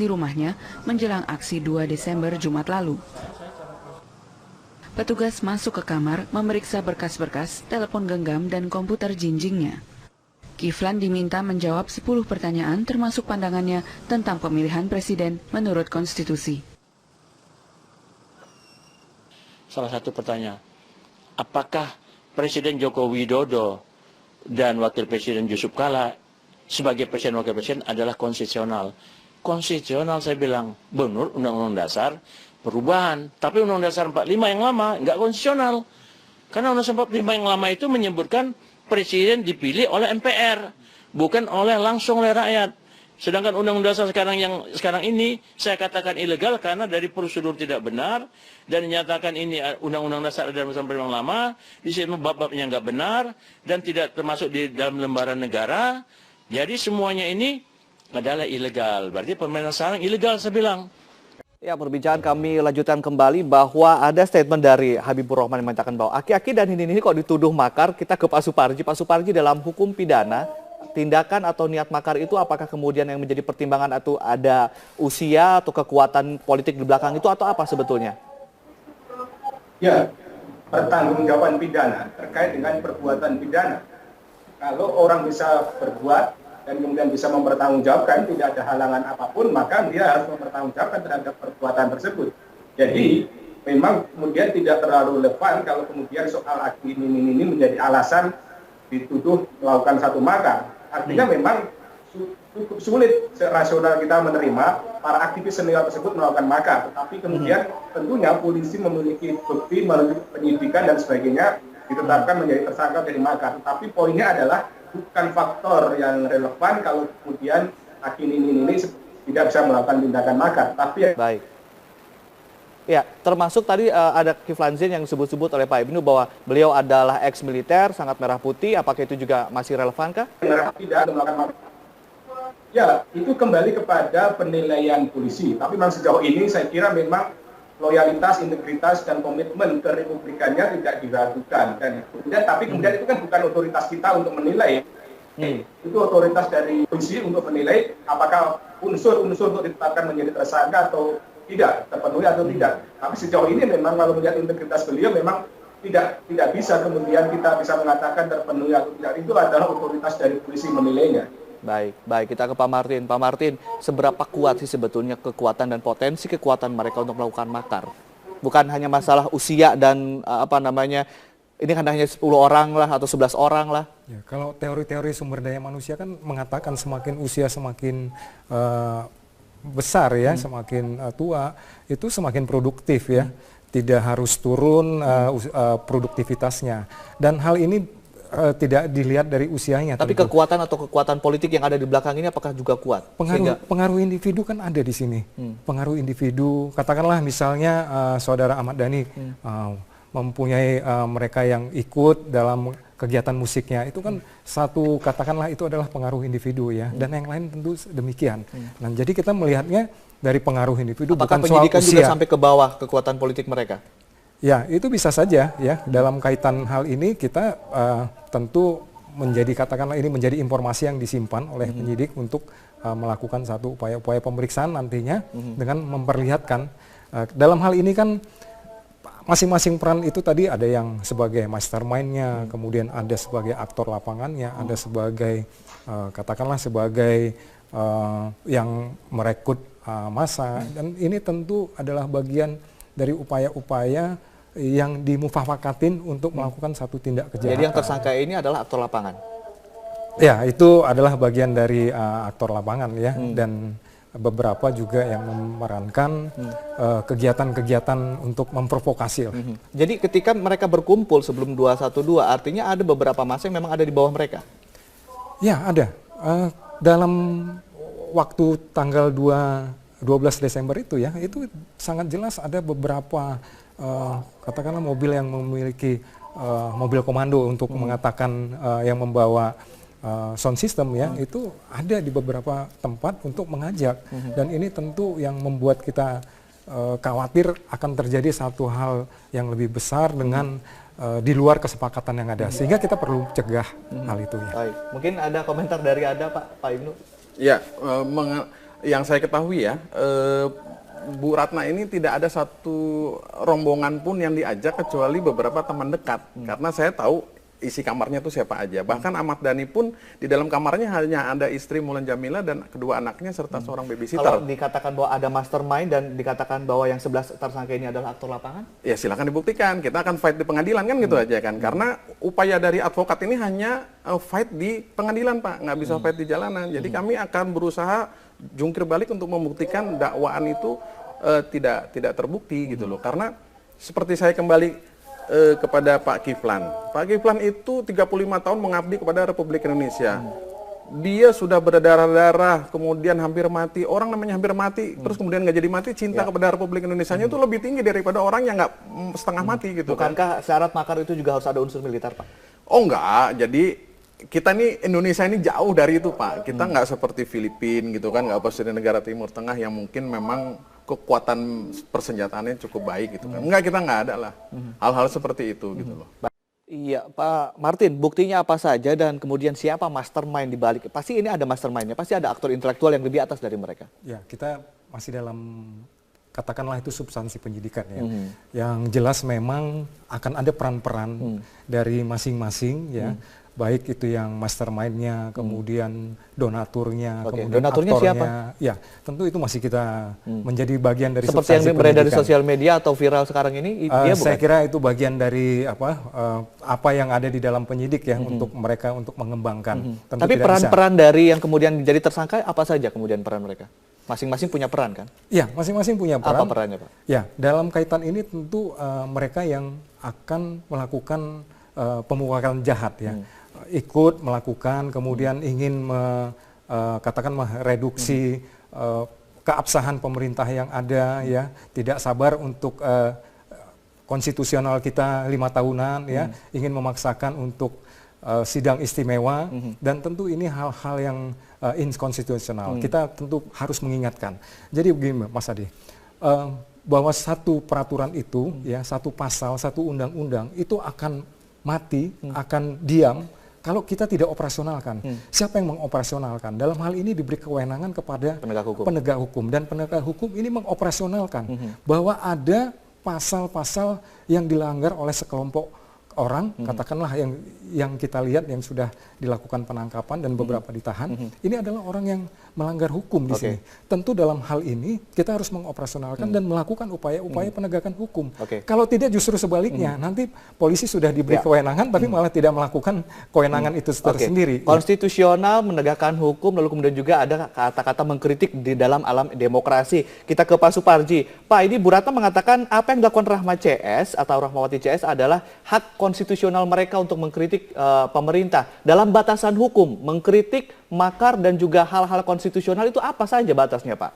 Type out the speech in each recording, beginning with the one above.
di rumahnya menjelang aksi 2 Desember Jumat lalu. Petugas masuk ke kamar memeriksa berkas-berkas, telepon genggam, dan komputer jinjingnya. Kiflan diminta menjawab 10 pertanyaan termasuk pandangannya tentang pemilihan presiden menurut konstitusi. Salah satu pertanyaan, apakah Presiden Joko Widodo dan Wakil Presiden Yusuf Kala sebagai Presiden Wakil Presiden adalah konstitusional? Konstitusional saya bilang, benar Undang-Undang Dasar perubahan. Tapi Undang-Undang Dasar 45 yang lama nggak konstitusional. Karena Undang-Undang 45 yang lama itu menyebutkan Presiden dipilih oleh MPR, bukan langsung oleh rakyat. Sedangkan Undang-Undang Dasar sekarang ini saya katakan ilegal karena dari prosedur tidak benar dan dinyatakan ini Undang-Undang Dasar adalah yang lama, di sini bab-babnya nggak benar dan tidak termasuk di dalam lembaran negara. Jadi semuanya ini adalah ilegal. Berarti pemerintahan sekarang ilegal saya bilang. Ya, perbincangan kami lanjutkan kembali bahwa ada statement dari Habibur Rahman yang mengatakan bahwa aki-aki dan ini kok dituduh makar. Kita ke Pak Suparji. Pak Suparji, dalam hukum pidana, tindakan atau niat makar itu apakah kemudian yang menjadi pertimbangan atau ada usia atau kekuatan politik di belakang itu atau apa sebetulnya? Ya, pertanggungjawaban pidana terkait dengan perbuatan pidana. Kalau orang bisa berbuat dan kemudian bisa mempertanggungjawabkan, tidak ada halangan apapun, maka dia harus mempertanggungjawabkan terhadap perbuatan tersebut. Jadi memang kemudian tidak terlalu relevan kalau kemudian soal aksi ini menjadi alasan dituduh melakukan satu makar. Artinya memang cukup sulit rasional kita menerima para aktivis senior tersebut melakukan makar. Tetapi kemudian tentunya polisi memiliki bukti melalui penyidikan dan sebagainya ditetapkan menjadi tersangka dari makar. Tetapi poinnya adalah bukan faktor yang relevan kalau kemudian hakim ini tidak bisa melakukan tindakan makar. Tapi baik. Ya, termasuk tadi ada Kiflan Zain yang disebut-sebut oleh Pak Ibnu bahwa beliau adalah ex-militer, sangat merah putih. Apakah itu juga masih relevankah? Tidak melakukan makar. Ya, itu kembali kepada penilaian polisi. Tapi memang sejauh ini saya kira memang loyalitas, integritas, dan komitmen kerepublikannya tidak diragukan. Dan kemudian itu kan bukan otoritas kita untuk menilai. Itu otoritas dari polisi untuk menilai apakah unsur-unsur untuk ditetapkan menjadi tersangka atau tidak, terpenuhi atau tidak. Tapi sejauh ini memang kalau melihat integritas beliau memang tidak bisa kemudian kita bisa mengatakan terpenuhi atau tidak. Itu adalah otoritas dari polisi menilainya. Baik, kita ke Pak Martin. Pak Martin, seberapa kuat sih sebetulnya kekuatan dan potensi kekuatan mereka untuk melakukan makar? Bukan hanya masalah usia dan ini kan hanya 10 orang lah atau 11 orang lah. Ya, kalau teori-teori sumber daya manusia kan mengatakan semakin usia semakin besar ya, semakin tua, itu semakin produktif ya. Tidak harus turun produktivitasnya. Dan hal ini tidak dilihat dari usianya. Tapi tentu kekuatan politik yang ada di belakang ini apakah juga kuat? Pengaruh individu kan ada di sini. Pengaruh individu, katakanlah misalnya saudara Ahmad Dhani mempunyai mereka yang ikut dalam kegiatan musiknya, itu kan katakanlah itu adalah pengaruh individu ya. Dan yang lain tentu demikian. Nah, jadi kita melihatnya dari pengaruh individu. Apakah bukan soal penyidikan usia juga sampai ke bawah kekuatan politik mereka? Ya, itu bisa saja ya. Dalam kaitan hal ini kita tentu katakanlah ini menjadi informasi yang disimpan oleh penyidik untuk melakukan satu upaya-upaya pemeriksaan nantinya dengan memperlihatkan dalam hal ini kan masing-masing peran itu tadi ada yang sebagai mastermind-nya, kemudian ada sebagai aktor lapangannya, ada sebagai katakanlah sebagai yang merekrut massa, dan ini tentu adalah bagian dari upaya-upaya yang dimufakakatin untuk melakukan satu tindak kejahatan. Jadi yang tersangka ini adalah aktor lapangan? Ya, itu adalah bagian dari aktor lapangan ya, dan beberapa juga yang memerankan kegiatan-kegiatan untuk memprovokasi. Jadi ketika mereka berkumpul sebelum 212, artinya ada beberapa massa yang memang ada di bawah mereka? Ya, ada. Dalam waktu tanggal 12 Desember itu ya, itu sangat jelas ada beberapa katakanlah mobil yang memiliki mobil komando untuk mengatakan yang membawa sound system ya, itu ada di beberapa tempat untuk mengajak, dan ini tentu yang membuat kita khawatir akan terjadi satu hal yang lebih besar dengan di luar kesepakatan yang ada, sehingga kita perlu cegah hal itu ya. Baik. Mungkin ada komentar dari Pak Ibnu? Ya, yang saya ketahui ya, Bu Ratna ini tidak ada satu rombongan pun yang diajak kecuali beberapa teman dekat. Karena saya tahu isi kamarnya itu siapa aja. Bahkan Ahmad Dhani pun di dalam kamarnya hanya ada istri Mulan Jamila dan kedua anaknya serta seorang babysitter. Kalau dikatakan bahwa ada mastermind dan dikatakan bahwa yang 11 tersangka ini adalah aktor lapangan? Ya silakan dibuktikan. Kita akan fight di pengadilan kan gitu aja kan. Karena upaya dari advokat ini hanya fight di pengadilan Pak, nggak bisa fight di jalanan. Jadi kami akan berusaha jungkir balik untuk membuktikan dakwaan itu tidak terbukti gitu loh. Karena seperti saya kembali kepada Pak Kiflan. Pak Kiflan itu 35 tahun mengabdi kepada Republik Indonesia. Dia sudah berdarah-darah, kemudian hampir mati. Orang namanya hampir mati, terus kemudian nggak jadi mati, cinta kepada Republik Indonesia itu lebih tinggi daripada orang yang nggak setengah mati gitu. Bukankah syarat makar itu juga harus ada unsur militer, Pak? Oh enggak, jadi kita nih Indonesia ini jauh dari itu Pak. Kita nggak seperti Filipina gitu kan, nggak seperti negara Timur Tengah yang mungkin memang kekuatan persenjataannya cukup baik gitu kan. Enggak, kita nggak ada lah hal-hal seperti itu gitu loh. Iya Pak Martin, buktinya apa saja dan kemudian siapa mastermind di balik? Pasti ini ada mastermindnya, pasti ada aktor intelektual yang lebih atas dari mereka. Ya, kita masih dalam katakanlah itu substansi penyidikan ya. Yang jelas memang akan ada peran-peran dari masing-masing ya. Baik itu yang mastermind-nya, kemudian donaturnya, kemudian donaturnya aktornya. siapa? Ya, tentu itu masih kita menjadi bagian dari seperti yang substansi beredar di penyidikan. sosial media atau viral sekarang ini, dia bukan? Saya kira itu bagian dari apa yang ada di dalam penyidik ya untuk mereka untuk mengembangkan. Tentu tapi tidak peran-peran dari yang kemudian menjadi tersangka apa saja kemudian peran mereka? Masing-masing punya peran kan? Ya, masing-masing punya peran. Apa perannya Pak? Ya, dalam kaitan ini tentu mereka yang akan melakukan pemukulan jahat ya. Ikut melakukan, kemudian ingin katakan mereduksi keabsahan pemerintah yang ada ya, tidak sabar untuk konstitusional kita 5 tahunan ya, ingin memaksakan untuk sidang istimewa dan tentu ini hal-hal yang inkonstitusional. Kita tentu harus mengingatkan. Jadi begini Mas Adi, bahwa satu peraturan itu ya, satu pasal, satu undang-undang itu akan mati, akan diam kalau kita tidak operasionalkan. Siapa yang mengoperasionalkan? Dalam hal ini diberi kewenangan kepada penegak hukum. Dan penegak hukum ini mengoperasionalkan bahwa ada pasal-pasal yang dilanggar oleh sekelompok orang, katakanlah yang kita lihat yang sudah dilakukan penangkapan dan beberapa ditahan, ini adalah orang yang melanggar hukum di sini. Tentu dalam hal ini kita harus mengoperasionalkan dan melakukan upaya-upaya penegakan hukum. Kalau tidak justru sebaliknya, nanti polisi sudah diberi kewenangan tapi malah tidak melakukan kewenangan itu tersendiri. Konstitusional, menegakkan hukum, lalu kemudian juga ada kata-kata mengkritik di dalam alam demokrasi. Kita ke Pak Suparji. Pak, ini Bu Ratna mengatakan apa yang dilakukan Rahma CS atau Rahmawati CS adalah hak konstitusional mereka untuk mengkritik pemerintah dalam batasan hukum, mengkritik makar dan juga hal-hal konstitusional itu apa saja batasnya, Pak?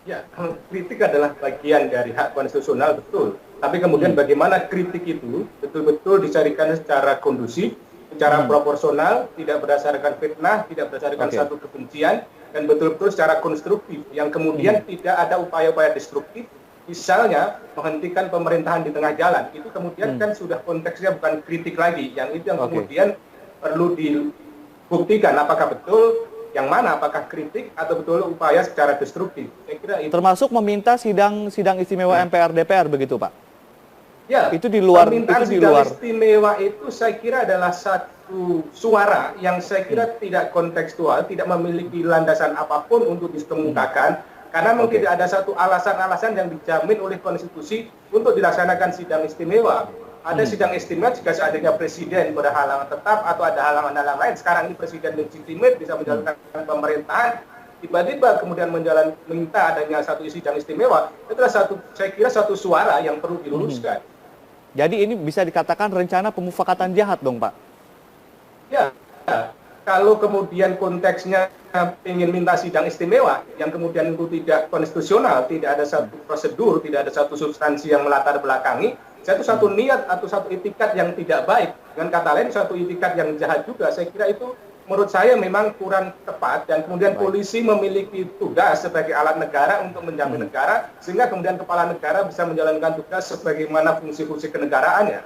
Ya, kritik adalah bagian dari hak konstitusional, betul. Tapi kemudian bagaimana kritik itu betul-betul dicarikan secara kondusif, secara proporsional, tidak berdasarkan fitnah, tidak berdasarkan satu kebencian, dan betul-betul secara konstruktif, yang kemudian tidak ada upaya-upaya destruktif, misalnya menghentikan pemerintahan di tengah jalan. Itu kemudian kan sudah konteksnya bukan kritik lagi, yang itu yang kemudian perlu dibuktikan apakah betul yang mana, apakah kritik atau betul upaya secara destruktif. Saya kira itu. Termasuk meminta sidang istimewa MPR DPR begitu, Pak? Ya, itu di luar sidang istimewa itu saya kira adalah satu suara yang saya kira tidak kontekstual, tidak memiliki landasan apapun untuk dikemukakan, karena memang tidak ada satu alasan-alasan yang dijamin oleh konstitusi untuk dilaksanakan sidang istimewa. Ada sidang istimewa jika seandainya presiden berhalangan tetap atau ada halangan-halangan lain. Sekarang ini presiden legitimate bisa menjalankan pemerintahan, tiba-tiba kemudian minta adanya satu sidang istimewa. Itu adalah saya kira satu suara yang perlu diluruskan. Jadi ini bisa dikatakan rencana pemufakatan jahat dong, Pak? Ya, kalau kemudian konteksnya ingin minta sidang istimewa yang kemudian itu tidak konstitusional, tidak ada satu prosedur, tidak ada satu substansi yang melatar belakangi, satu niat atau satu itikat yang tidak baik, dengan kata lain satu itikat yang jahat juga. Saya kira itu menurut saya memang kurang tepat, dan kemudian polisi memiliki tugas sebagai alat negara untuk menjamin negara, sehingga kemudian kepala negara bisa menjalankan tugas sebagaimana fungsi-fungsi kenegaraannya.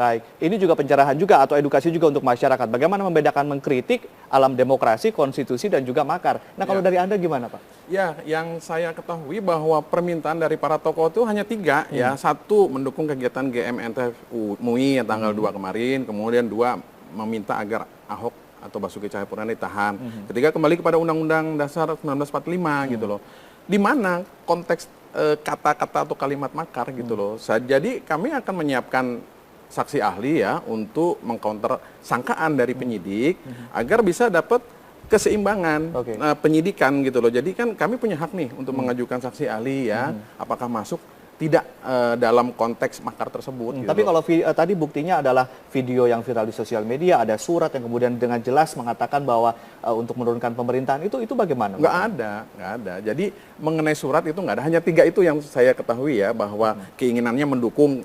Baik, ini juga pencerahan juga atau edukasi juga untuk masyarakat. Bagaimana membedakan mengkritik alam demokrasi, konstitusi, dan juga makar. Nah, kalau dari Anda gimana, Pak? Ya, yang saya ketahui bahwa permintaan dari para tokoh itu hanya 3 ya. 1, mendukung kegiatan GMNF MUI yang tanggal 2 kemarin. Kemudian 2, meminta agar Ahok atau Basuki Cahayapurnama ditahan. Ketiga, kembali kepada Undang-Undang Dasar 1945 gitu loh. Di mana konteks kata-kata atau kalimat makar gitu loh. Jadi kami akan menyiapkan saksi ahli ya untuk mengcounter sangkaan dari penyidik agar bisa dapat keseimbangan penyidikan gitu loh. Jadi kan kami punya hak nih untuk mengajukan saksi ahli ya, apakah masuk tidak dalam konteks makar tersebut. Gitu Tapi loh. kalau tadi buktinya adalah video yang viral di sosial media, ada surat yang kemudian dengan jelas mengatakan bahwa untuk menurunkan pemerintahan itu bagaimana? Nggak ada. Jadi mengenai surat itu nggak ada. Hanya 3 itu yang saya ketahui ya, bahwa keinginannya mendukung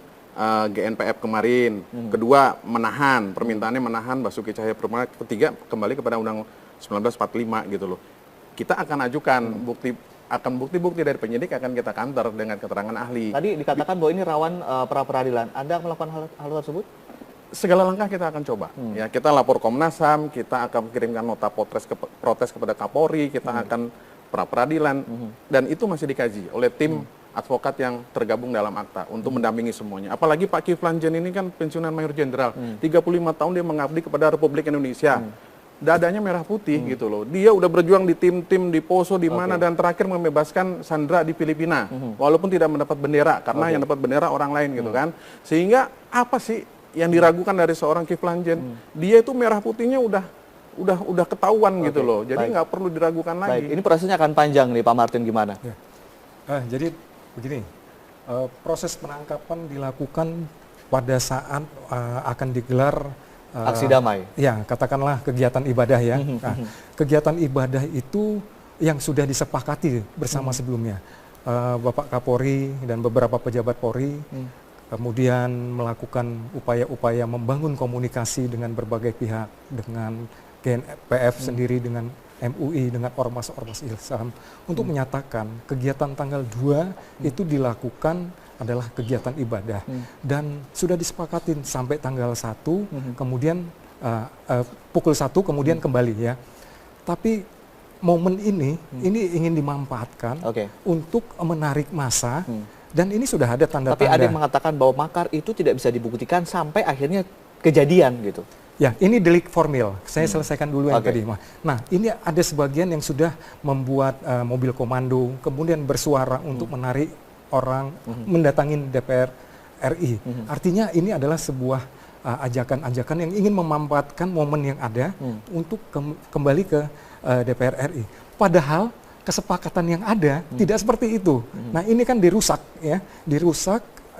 GNPF kemarin. Kedua, menahan, permintaannya menahan Basuki Cahayapurnama. Ketiga, kembali kepada Undang 1945 gitu loh. Kita akan ajukan bukti-bukti dari penyidik akan kita kantor dengan keterangan ahli. Tadi dikatakan bahwa ini rawan pra-peradilan. Anda melakukan hal tersebut? Segala langkah kita akan coba. Ya, kita lapor Komnas HAM, kita akan kirimkan nota protes kepada Kapolri, kita akan pra-peradilan, dan itu masih dikaji oleh tim advokat yang tergabung dalam akta untuk mendampingi semuanya. Apalagi Pak Kiflan Zen ini kan pensiunan mayor jenderal, 35 tahun dia mengabdi kepada Republik Indonesia. Dadanya merah putih gitu loh. Dia udah berjuang di tim-tim di Poso di mana dan terakhir membebaskan Sandra di Filipina. Walaupun tidak mendapat bendera karena yang dapat bendera orang lain gitu kan. Sehingga apa sih yang diragukan dari seorang Kiflan Zen? Dia itu merah putihnya udah ketahuan gitu loh. Jadi nggak perlu diragukan lagi. Baik, ini prosesnya akan panjang nih Pak Martin, gimana? Ya. Jadi begini, proses penangkapan dilakukan pada saat akan digelar Aksi damai. Ya, katakanlah kegiatan ibadah ya. Nah, kegiatan ibadah itu yang sudah disepakati bersama sebelumnya. Bapak Kapolri dan beberapa pejabat Polri kemudian melakukan upaya-upaya membangun komunikasi dengan berbagai pihak, dengan GNPF sendiri, dengan MUI, dengan ormas-ormas Islam untuk menyatakan kegiatan tanggal 2 itu dilakukan adalah kegiatan ibadah dan sudah disepakatin sampai tanggal 1 kemudian pukul 1 kemudian kembali ya. Tapi momen ini ingin dimanfaatkan untuk menarik massa dan ini sudah ada tanda-tanda. Tapi ada yang mengatakan bahwa makar itu tidak bisa dibuktikan sampai akhirnya kejadian gitu. Ya, ini delik formil. Saya selesaikan dulu yang tadi. Nah, ini ada sebagian yang sudah membuat mobil komando, kemudian bersuara untuk menarik orang mendatangin DPR RI. Artinya ini adalah sebuah ajakan-ajakan yang ingin memanfaatkan momen yang ada untuk kembali ke DPR RI. Padahal kesepakatan yang ada tidak seperti itu. Nah, ini kan dirusak ya,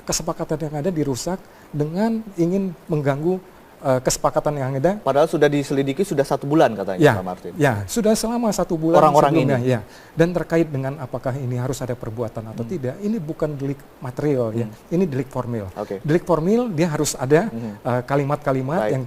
kesepakatan yang ada dirusak dengan ingin mengganggu kesepakatan yang ada. Padahal sudah diselidiki sudah 1 bulan katanya ya, Pak Martin. Ya, sudah selama 1 bulan orang-orang sebelumnya. ini. Ya. Dan terkait dengan apakah ini harus ada perbuatan atau tidak, ini bukan delik material ya, ini delik formil. Delik formil dia harus ada kalimat-kalimat yang